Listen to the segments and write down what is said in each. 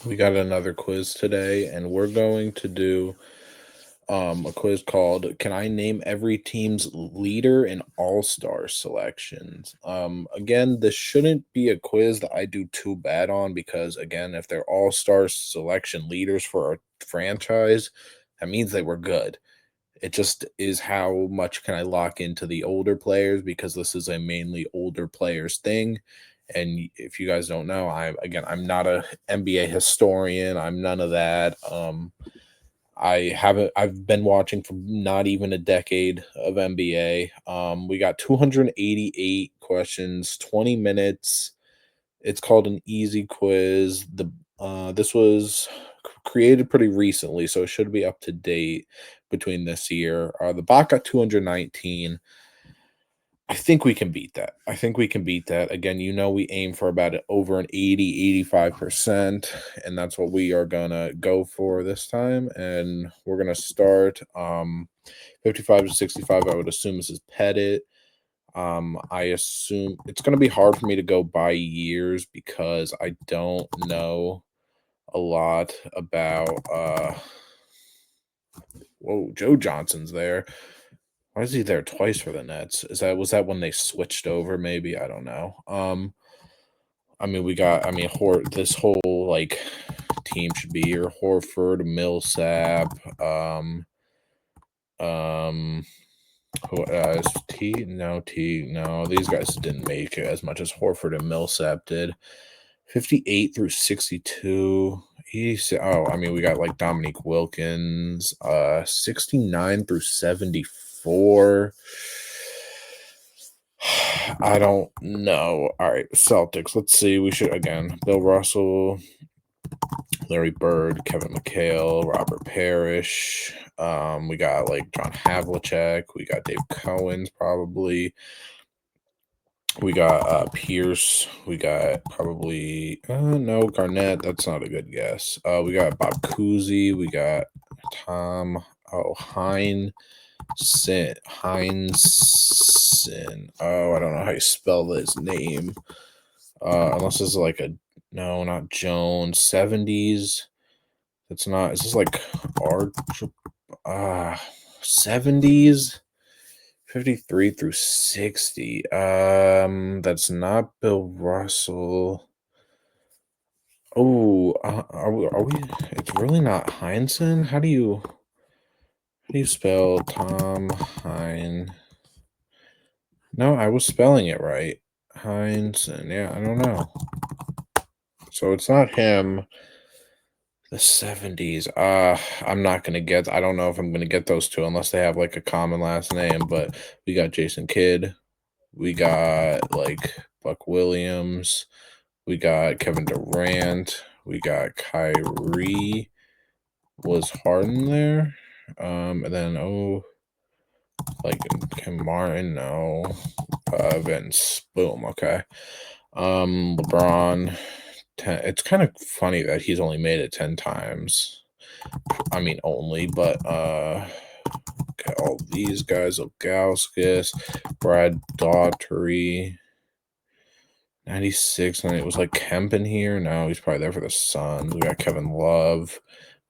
We got another quiz today, and we're going to do a quiz called "Can I name every team's leader in All-Star selections?" Again, this shouldn't be a quiz that I do too bad on because, again, if they're All-Star selection leaders for a franchise, that means they were good. It just is how much can I lock into the older players because this is a mainly older players thing. And if you guys don't know, I'm not a NBA historian. I'm none of that. I've been watching for not even a decade of NBA. We got 288 questions, 20 minutes. It's called an easy quiz. This was created pretty recently, so it should be up to date between this year. The bot got 219. I think we can beat that. I think we can beat that. Again, we aim for about over an 80, 85%, and that's what we are gonna go for this time. And we're gonna start 55 to 65. I would assume this is Pettit. I assume it's gonna be hard for me to go by years because I don't know a lot about whoa, Joe Johnson's there. Why is he there twice for the Nets? Was that when they switched over? Maybe I don't know. This whole like team should be here: Horford, Millsap, um, who is T? No, T. No, these guys didn't make it as much as Horford and Millsap did. 58 through 62. We got like Dominique Wilkins, 69 through 74. I don't know. All right, Celtics. Let's see. We should again. Bill Russell, Larry Bird, Kevin McHale, Robert Parrish. We got like John Havlicek. We got Dave Cowens probably. We got Pierce. We got probably no Garnett. That's not a good guess. We got Bob Cousy. We got Tom Heinsohn. Oh, I don't know how you spell his name. Unless it's like a no, not Jones. 70s. It's not. Is this like Arch? 70s. 53 through 60. That's not Bill Russell. Oh, are we? It's really not Heinsohn. How do you spell Tom Hein? No, I was spelling it right. Heinsohn. Yeah, I don't know. So it's not him. The 70s. I'm not gonna get. I don't know if I'm gonna get those two unless they have like a common last name. But we got Jason Kidd. We got like Buck Williams. We got Kevin Durant. We got Kyrie. Was Harden there? And then like Kim Martin, no. Vince. Boom. Okay. LeBron. It's kind of funny that he's only made it 10 times. I mean, only, but all these guys: Ilgauskas, Brad Daugherty. 96, and it was like Kemp in here. No, he's probably there for the Suns. We got Kevin Love.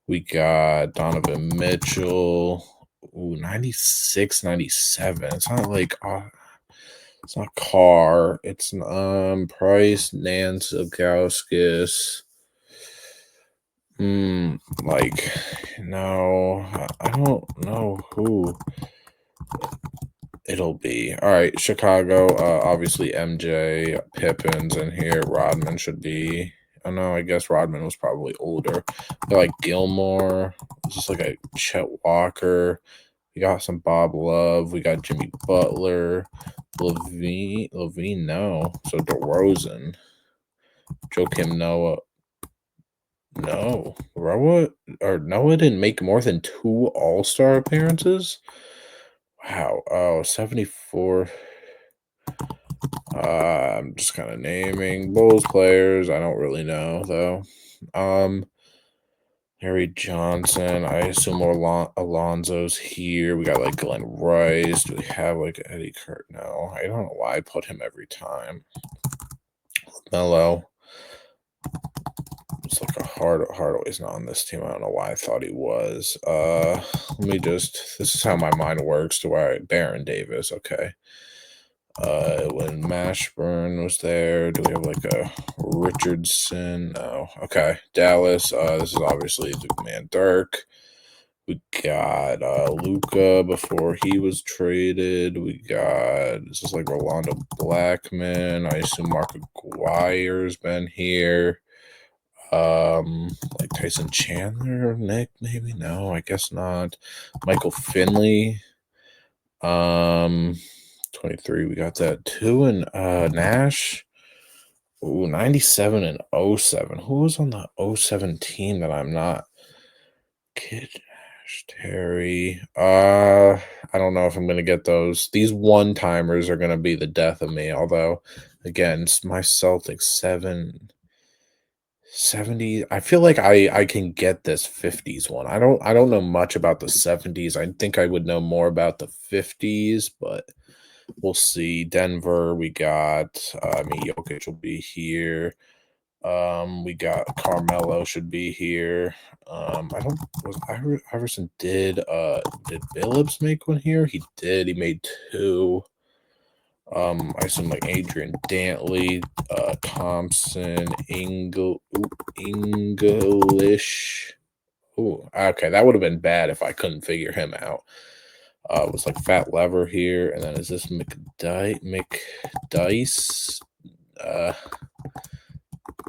We got Donovan Mitchell. Ooh, 96, 97. It's not like it's not Carr. It's Price, Nance, Ilgauskas. Like no, I don't know who it'll be. All right, Chicago. Obviously MJ, Pippins in here. Rodman should be. Oh no, I guess Rodman was probably older. But like Gilmore, just like a Chet Walker. We got some Bob Love. We got Jimmy Butler, Levine. No, so DeRozan, Joakim Noah. No, Noah didn't make more than 2 All-Star appearances. Wow. Oh, 74. I'm just kind of naming Bulls players. I don't really know though. Harry Johnson. I assume Alonzo's here. We got like Glenn Rice. Do we have like Eddie Kurt? No, I don't know why I put him every time. Mello. It's like a Hardaway's not on this team. I don't know why I thought he was. Let me just. This is how my mind works. Do I Baron Davis? Okay. When Mashburn was there, do we have like a Richardson? No. Okay. Dallas. This is obviously the man Dirk. We got Luca before he was traded. We got this is like Rolando Blackman. I assume Mark Aguirre's been here. Like Tyson Chandler, Nick, maybe? No, I guess not. Michael Finley. 23, we got that too. And Nash. Ooh, 97 and 07. Who was on the 07 team that I'm not? Kid Nash, Terry. I don't know if I'm gonna get those. These one-timers are gonna be the death of me, although again, my Celtics 70. I feel like I can get this 50s one. I don't know much about the 70s. I think I would know more about the 50s, but we'll see. Denver, we got I mean Jokic will be here. We got Carmelo should be here. I don't was Iverson did Billups make one here? He did. He made two. I assume like Adrian Dantley, Thompson, English. Oh, okay. That would have been bad if I couldn't figure him out. It was like Fat Lever here, and then is this McDice?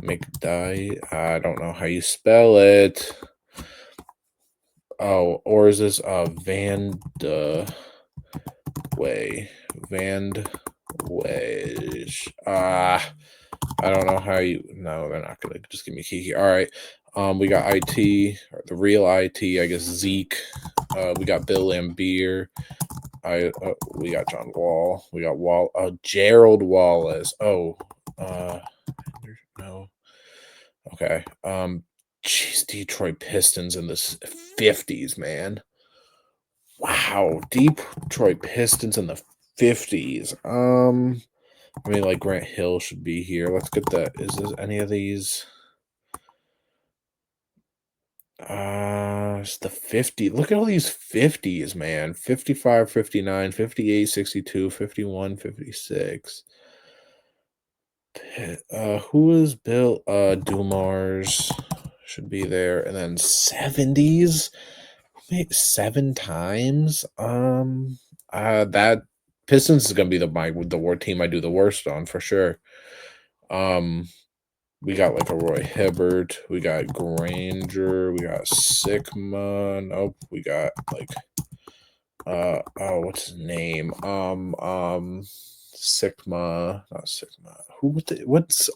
McDice. I don't know how you spell it. Oh, or is this Van Way? I don't know how you. No, they're not gonna just give me Kiki. All right. We got IT, or the real IT, I guess Zeke. We got Bill Lambier. We got John Wall. We got Gerald Wallace. Oh, no. Okay. Jeez, Detroit Pistons in the 50s, man. Wow, Detroit Pistons in the 50s. I mean, like Grant Hill should be here. Let's get that. Is this any of these? It's the 50. Look at all these 50s, man. 55, 59, 58, 62, 51, 56. Who is Bill? Dumars should be there. And then 70s. Wait, 7 times. That Pistons is gonna be the war team I do the worst on for sure. We got like a Roy Hibbert, we got Granger, we got Sigma. Nope, we got like oh, what's his name? Sigma, not Sigma. What's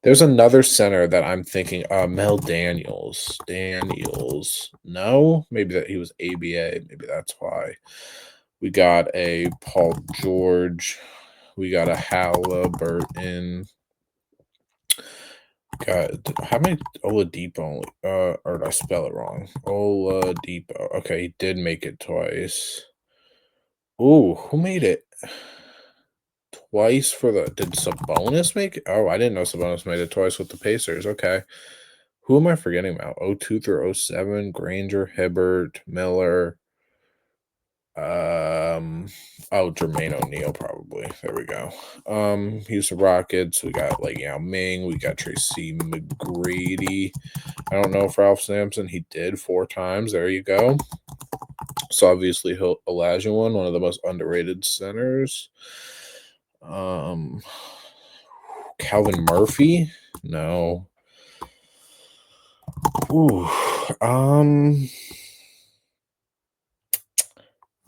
there's another center that I'm thinking Mel Daniels. No, maybe that he was ABA, maybe that's why. We got a Paul George, we got a Halliburton. Got how many Oladipo? Or did I spell it wrong? Oladipo. Okay, he did make it twice. Ooh, who made it twice for the? Did Sabonis make it? Oh, I didn't know Sabonis made it twice with the Pacers. Okay, who am I forgetting about? 02 through 07, Granger, Hibbert, Miller. Jermaine O'Neal probably. There we go. Houston Rockets. We got like Yao Ming. We got Tracy McGrady. I don't know if Ralph Sampson. He did 4 times. There you go. So obviously Olajuwon, one of the most underrated centers. Calvin Murphy. No. Ooh.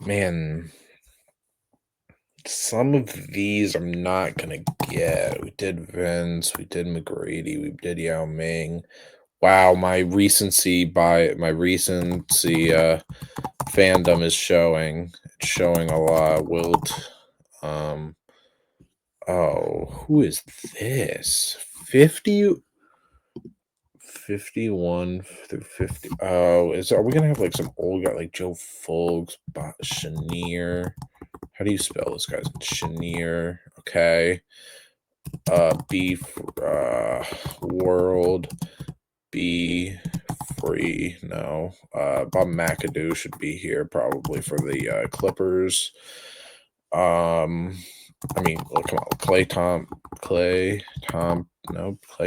Man, some of these I'm not gonna get. We did Vince, we did McGrady, we did Yao Ming. Wow, my recency fandom is showing. It's showing a lot. Wilt. Who is this? 51 through 50. Oh, are we gonna have like some old guy like Joe Fulks, Chenier? How do you spell this guy's Chenier? Okay. Beef World. be free. No. Bob McAdoo should be here probably for the Clippers. I mean, well, come on, Clay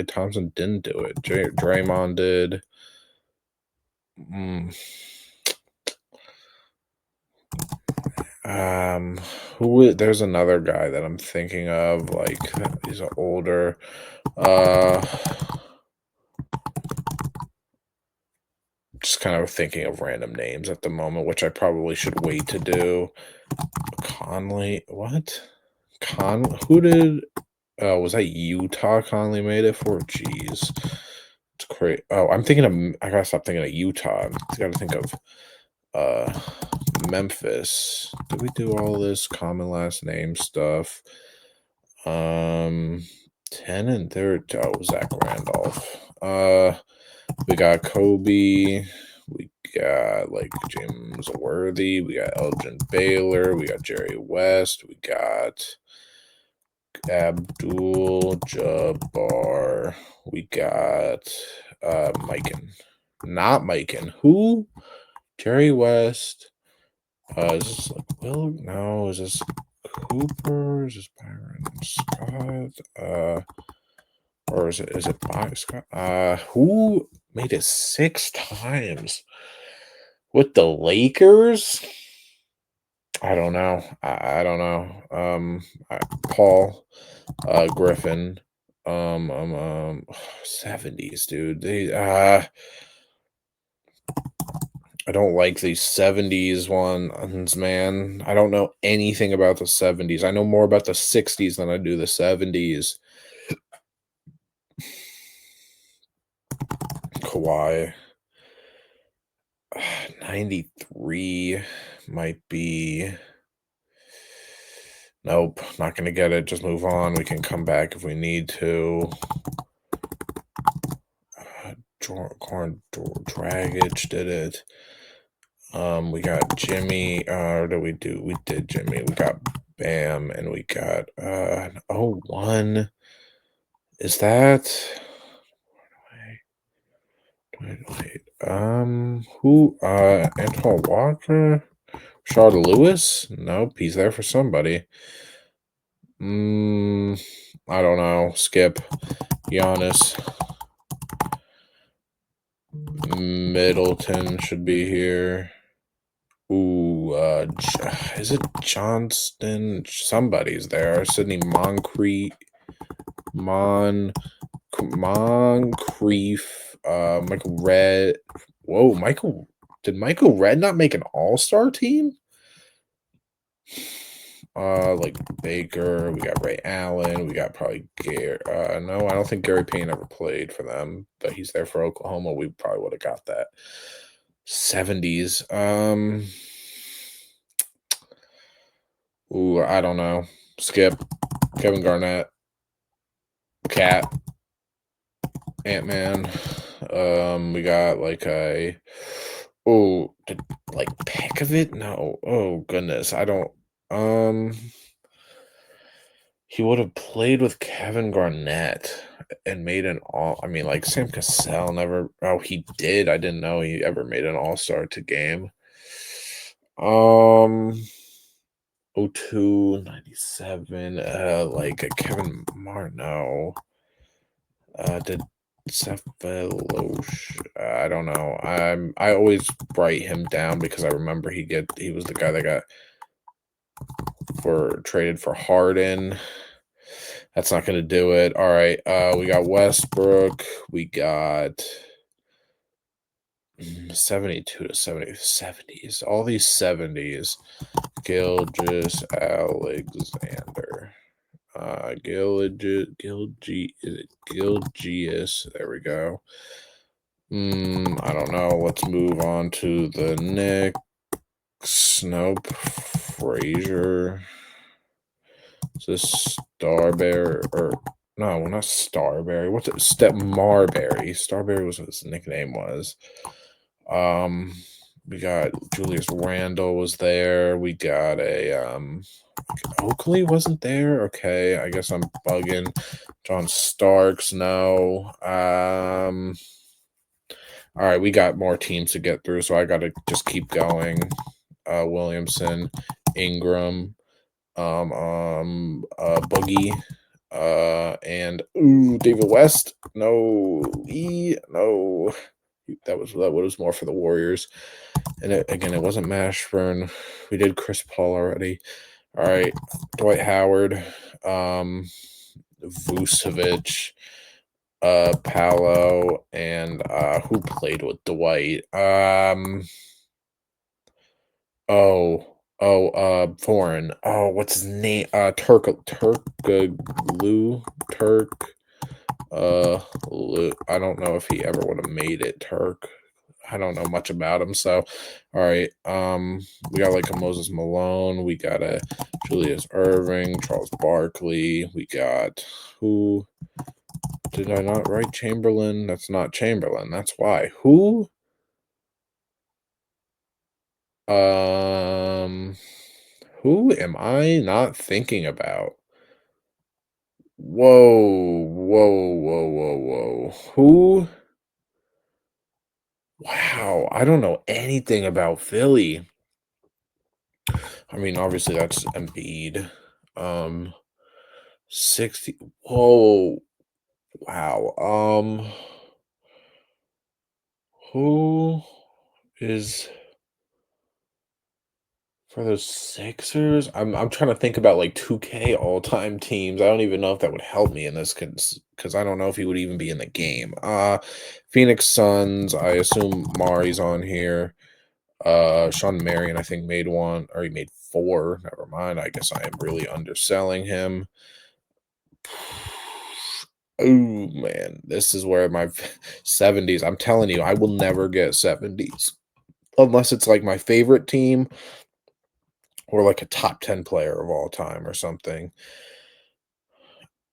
Thompson didn't do it. Draymond did. There's another guy that I'm thinking of, like he's older. Just kind of thinking of random names at the moment, which I probably should wait to do. Conley, what? Who did? Oh, was that Utah? Conley made it for? Jeez, it's crazy. Oh, I'm thinking of. I gotta stop thinking of Utah. I gotta think of Memphis. Did we do all this common last name stuff? 10 and 30. Oh, Zach Randolph. We got Kobe. We got like James Worthy. We got Elgin Baylor. We got Jerry West. We got Abdul Jabbar. We got Mikan. Not Mikan. Who? Jerry West. Is this like Will? No, is this Cooper? Is this Byron Scott? Or is it Byron Scott? Who made it 6 times with the Lakers? I don't know. I don't know. Paul Griffin. 70s, dude. I don't like these 70s ones, man. I don't know anything about the 70s. I know more about the 60s than I do the 70s. Kawhi. 93 might be. Nope, not going to get it. Just move on. We can come back if we need to. Dragic did it. We got Jimmy. What did we do? We did Jimmy. We got Bam, and we got 01. Is that? Wait. Who? Antoine Walker? Rashard Lewis? Nope, he's there for somebody. I don't know. Skip. Giannis. Middleton should be here. Ooh, is it Johnston? Somebody's there. Sidney Moncrief. Michael Redd. Whoa, did Michael Redd not make an all-star team? Like Baker, we got Ray Allen, we got probably Gary. No, I don't think Gary Payne ever played for them, but he's there for Oklahoma. We probably would have got that. 70s. Ooh, I don't know. Skip. Kevin Garnett. Cat. Ant-Man. We got like like Pekovic? No. Oh goodness. I don't he would have played with Kevin Garnett and made an like Sam Cassell never. Oh, he did. I didn't know he ever made an all-star to game. 02, 97, like a Kevin Marno. Did Cephalosh? I don't know. I always write him down because I remember he was the guy that got traded for Harden. That's not going to do it. All right. We got Westbrook. We got 72 to 70s. All these 70s. Gilgeous Alexander. Gilgeous. There we go. I don't know. Let's move on to the Knicks. Nope. Frazier. Is this Starberry or no? Not Starberry. What's it? Marbury. Starberry was what his nickname was. We got Julius Randle was there. We got Oakley wasn't there. Okay, I guess I'm bugging. John Starks, no. All right, we got more teams to get through, so I got to just keep going. Williamson, Ingram, Boogie, and ooh, David West. No, no. That was more for the Warriors. And again, it wasn't Mashburn. We did Chris Paul already. All right, Dwight Howard, Vucevic, Paolo, and who played with Dwight? Foreign. Oh, what's his name? Turk. I don't know if he ever would have made it. Turk. I don't know much about him. So, all right. We got like a Moses Malone. We got a Julius Irving, Charles Barkley. We got who? Did I not write Chamberlain? That's not Chamberlain. That's why. Who? Um, who am I not thinking about? Whoa, whoa, whoa, whoa, whoa. Who? Wow, I don't know anything about Philly. I mean, obviously that's Embiid. Um, 60. Whoa, wow. Who is for those Sixers? I'm trying to think about like 2K all-time teams. I don't even know if that would help me in this because I don't know if he would even be in the game. Phoenix Suns, I assume Mari's on here. Sean Marion, I think, made one, or he made four. Never mind. I guess I am really underselling him. Oh man, this is where my 70s. I'm telling you, I will never get 70s unless it's like my favorite team or like a top 10 player of all time or something.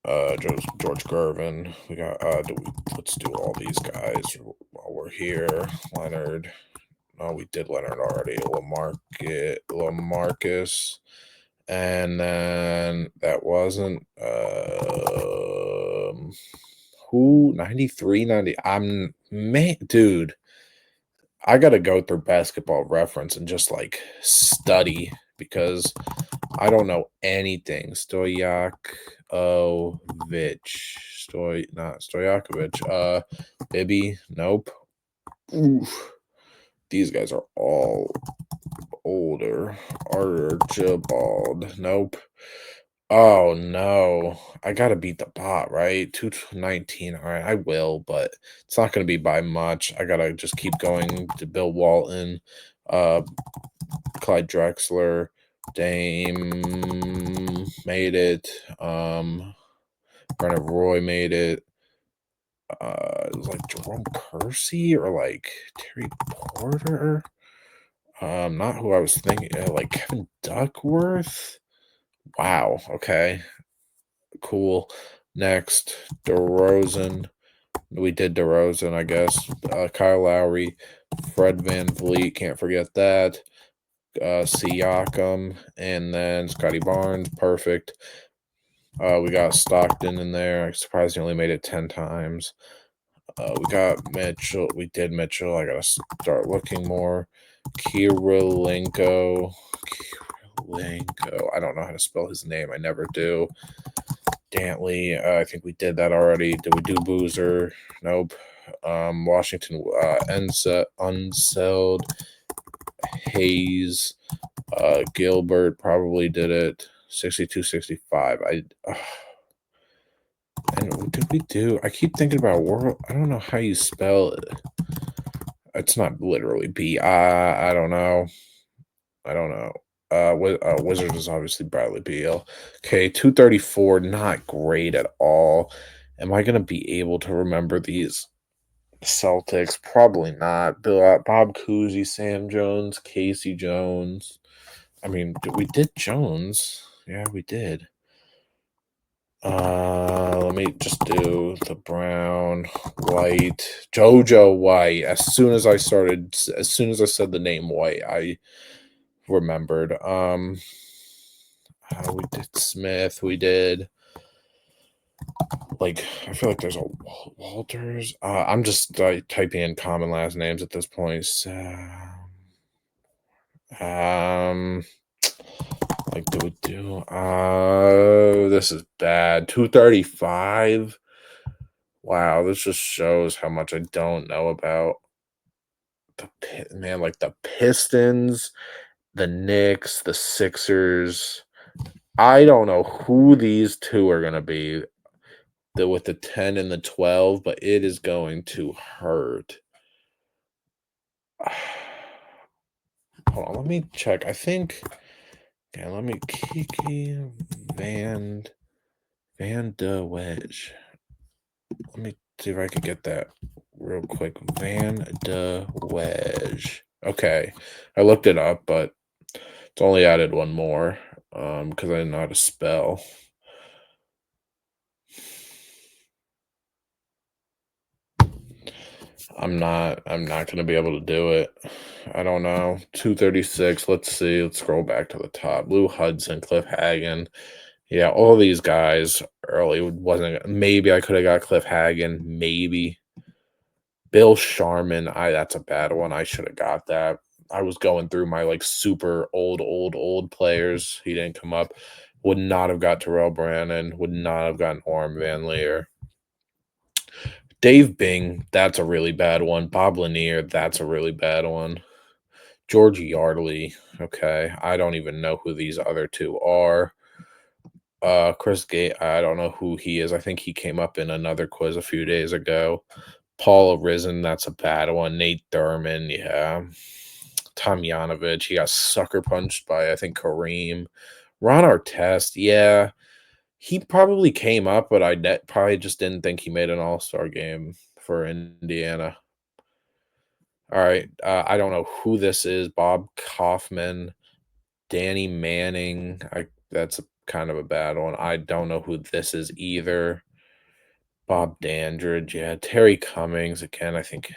George Gervin. We got let's do all these guys while we're here. Leonard. Oh, we did Leonard already. Lamarcus. And then that wasn't who 93, 90. I'm man, dude. I gotta go through basketball reference and just like study because I don't know anything. Not Stojakovic. Bibby, nope. Oof. These guys are all older. Archibald, nope. Oh no, I gotta beat the bot, right? 219. All right, I will, but it's not gonna be by much. I gotta just keep going to Bill Walton, uh, Clyde Drexler, Dame made it. Brennan Roy made it. It was like Jerome Kersey or like Terry Porter. Not who I was thinking. Like Kevin Duckworth. Wow. Okay. Cool. Next, DeRozan. We did DeRozan, I guess. Kyle Lowry, Fred Van Vliet. Can't forget that. Siakam, and then Scotty Barnes. Perfect. We got Stockton in there. I'm surprised he only made it 10 times. We got Mitchell. We did Mitchell. I gotta start looking more. Kirilenko. I don't know how to spell his name. I never do. Dantley. I think we did that already. Did we do Boozer? Nope. Washington. Unseld. Hayes. Gilbert probably did it. 62, 65. And what did we do? I keep thinking about world. I don't know how you spell it. It's not literally B. I don't know. I don't know. Wizard is obviously Bradley Beal. Okay, 234, not great at all. Am I gonna be able to remember these Celtics? Probably not. Bob Cousy, Sam Jones, Casey Jones. I mean, we did Jones. Yeah, we did. Let me just do the Brown, White, JoJo White. As soon as I said the name White, I remembered. We did Smith. We did. Like, I feel like there's a Walters. I'm just typing in common last names at this point. Um, like, this is bad. 235. Wow, this just shows how much I don't know about man, like the Pistons, the Knicks, the Sixers. I don't know who these two are gonna be with the 10 and the 12, but it is going to hurt. Hold on, let me check. I think okay, let me Kiki Van de Wedge. Let me see if I can get that real quick. Van de Wedge. Okay. I looked it up, but it's only added one more because I didn't know how to spell. I'm not gonna be able to do it. I don't know. 236. Let's see. Let's scroll back to the top. Lou Hudson, Cliff Hagan. Yeah, all these guys early wasn't maybe I could have got Cliff Hagan, maybe. Bill Sharman. That's a bad one. I should have got that. I was going through my like super old players. He didn't come up. Would not have got Terrell Brannon. Would not have gotten Orm Van Leer. Dave Bing, that's a really bad one. Bob Lanier, that's a really bad one. George Yardley, okay. I don't even know who these other two are. Chris Gate, I don't know who he is. I think he came up in another quiz a few days ago. Paul Arisen, that's a bad one. Nate Thurman, yeah. Tom Yanovich, he got sucker punched by I think Kareem. Ron Artest, yeah. He probably came up, but probably just didn't think he made an all-star game for Indiana. All right, I don't know who this is. Bob Kaufman, Danny Manning. That's kind of a bad one. I don't know who this is either. Bob Dandridge, yeah. Terry Cummings again. I think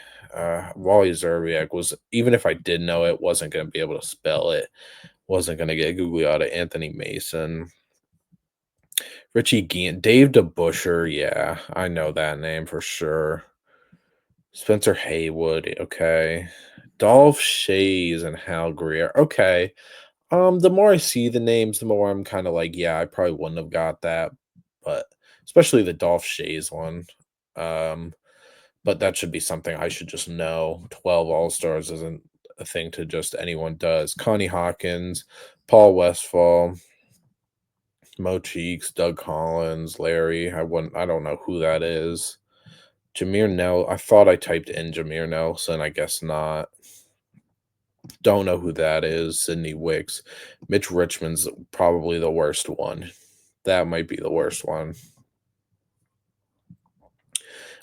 Wally Zerbiak was. Even if I did know it, wasn't going to be able to spell it. Wasn't going to get googly out of Anthony Mason. Richie Gein, Dave DeBuscher. Yeah, I know that name for sure. Spencer Haywood. Okay. Dolph Shays and Hal Greer. Okay. The more I see the names, the more I'm kind of like, yeah, I probably wouldn't have got that, but especially the Dolph Shays one. Um, but that should be something I should just know. 12 All Stars isn't a thing to just anyone does. Connie Hawkins, Paul Westfall, Mo Cheeks, Doug Collins, Larry. I don't know who that is. Jameer Nell. I thought I typed in Jameer Nelson. I guess not. Don't know who that is. Sidney Wicks. Mitch Richmond's probably the worst one. That might be the worst one.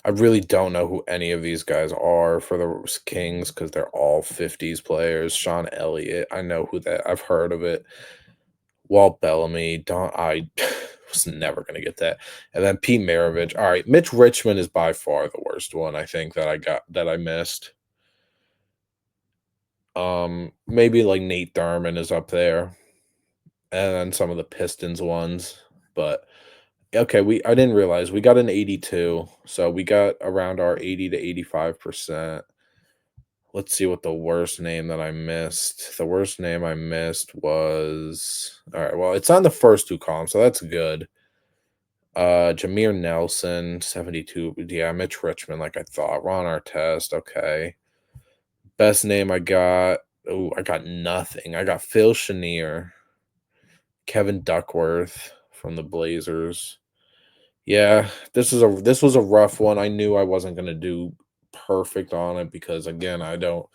I really don't know who any of these guys are for the Kings because they're all 50s players. Sean Elliott, I know who that. I've heard of it. Walt Bellamy, don't I was never gonna get that. And then Pete Maravich. All right, Mitch Richmond is by far the worst one. I think that I missed. Maybe like Nate Thurman is up there, and then some of the Pistons ones, but okay, I didn't realize we got an 82, so we got around our 80 to 85%. Let's see what the worst name that I missed. The worst name I missed was all right. Well, it's on the first two columns, so that's good. Jameer Nelson, 72. Yeah, Mitch Richmond, like I thought. Ron Artest, okay. Best name I got. Oh, I got nothing. I got Phil Chenier, Kevin Duckworth from the Blazers. Yeah, this was a rough one. I knew I wasn't gonna do perfect on it because again, I don't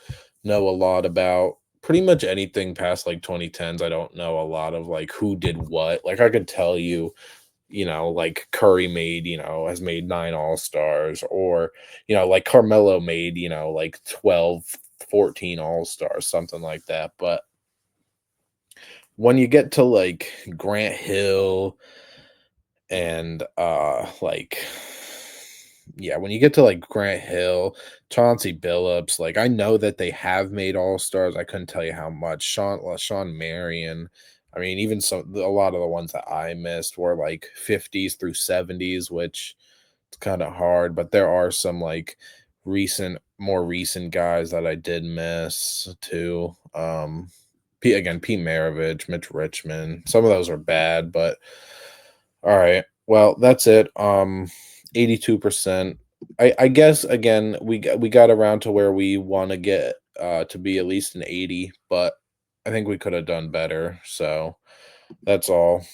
know a lot about pretty much anything past like 2010s. I don't know a lot of like who did what. Like I could tell you, like Curry has made 9 All-Stars or, like Carmelo made, like 12, 14 All-Stars, something like that. But when you get to like Grant Hill and like yeah, when you get to like Grant Hill, Chauncey Billups, like I know that they have made all stars. I couldn't tell you how much. Sean Marion, I mean, even a lot of the ones that I missed were like 50s through 70s, which it's kind of hard, but there are some like more recent guys that I did miss too. Pete Maravich, Mitch Richmond. Some of those are bad, but all right. Well, that's it. 82%. I guess again we got around to where we want to get to be at least an 80, but I think we could have done better. So that's all.